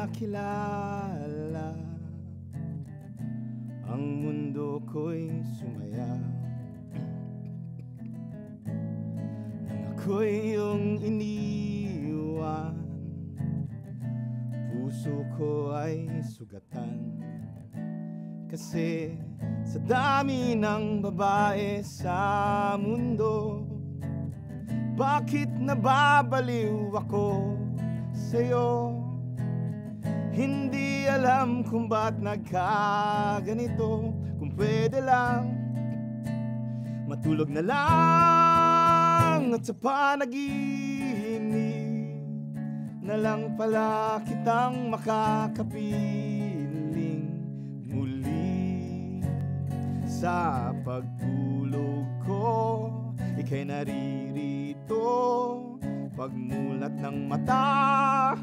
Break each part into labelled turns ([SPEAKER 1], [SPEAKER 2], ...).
[SPEAKER 1] nakilala, ang mundo ko'y sumaya nang ako'y iyong iniwan. Puso ko ay sugatan kasi sa dami ng babae sa mundo, bakit nababaliw ako sa'yo? Hindi alam kung ba't nagkaganito. Kung pwede lang matulog na lang, at sa panaginip na lang pala kitang makakapiling muli. Sa pagtulog ko, ika'y naririto. Pagmulat ng mata,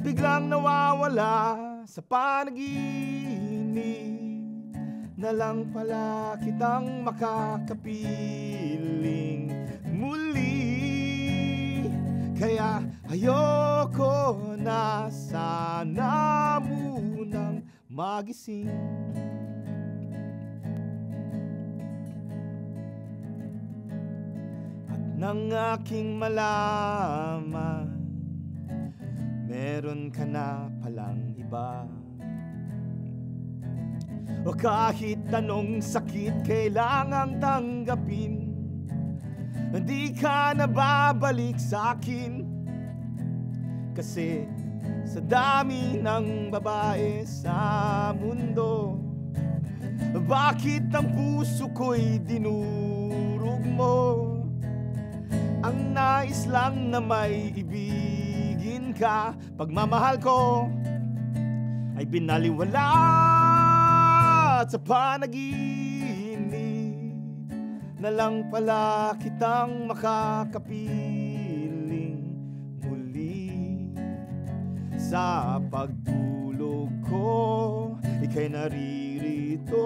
[SPEAKER 1] biglang nawawala. Sa panaginip na lang pala kitang makakapiling muli. Kaya ayoko na sana munang magising. Nang aking malaman, meron ka na palang iba. O kahit anong sakit kailangang tanggapin, hindi ka na babalik sa'kin. Kasi sa dami ng babae sa mundo, bakit ang puso ko'y dinurog mo? Ang nais lang na may ibigin ka. Pagmamahal ko ay binaliwala at sa panaginip na lang pala kitang makakapiling muli. Sa pagtulog ko, ika'y naririto.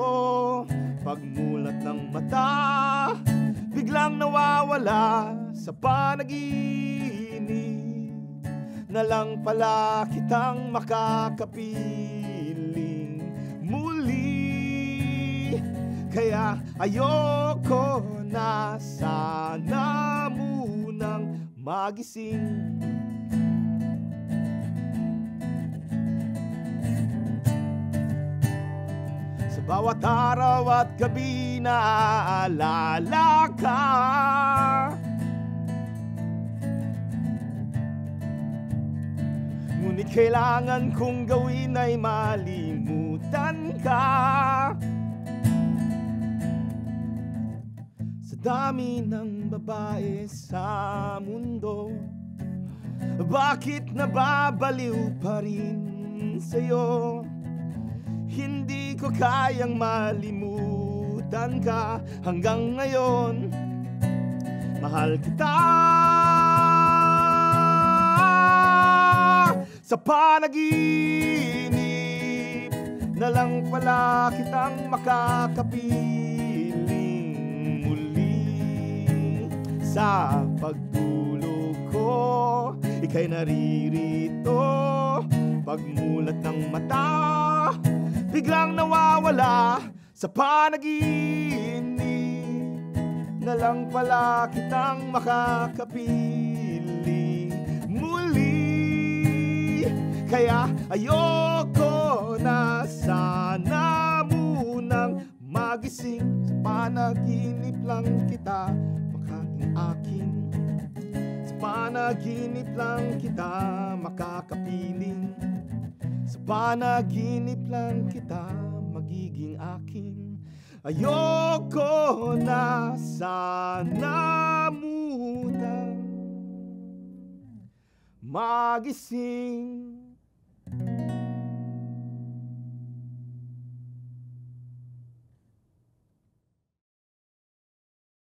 [SPEAKER 1] Pagmulat ng mata, biglang nawawala. Sa panaginip na lang pala kitang makakapiling muli. Kaya ayoko na sana munang magising. Sa bawat araw at gabi na aalala ka, ngunit kailangan kong gawin ay malimutan ka. Sa dami ng babae sa mundo, bakit nababaliw pa rin sa'yo? Hindi ko kayang malimutan ka. Hanggang ngayon, mahal kita. Sa panaginip na lang pala kitang makakapiling muli. Sa pagtulog ko, ika'y naririto. Pagmulat ng mata, biglang nawawala. Sa panaginip na lang pala kitang makakapiling muli. Kaya ayoko na sana munang magising. Sa panaginip lang kita makaging akin. Sa panaginip lang kita makakapiling. Sa panaginip lang kita magiging akin. Ayoko na sana munang magising.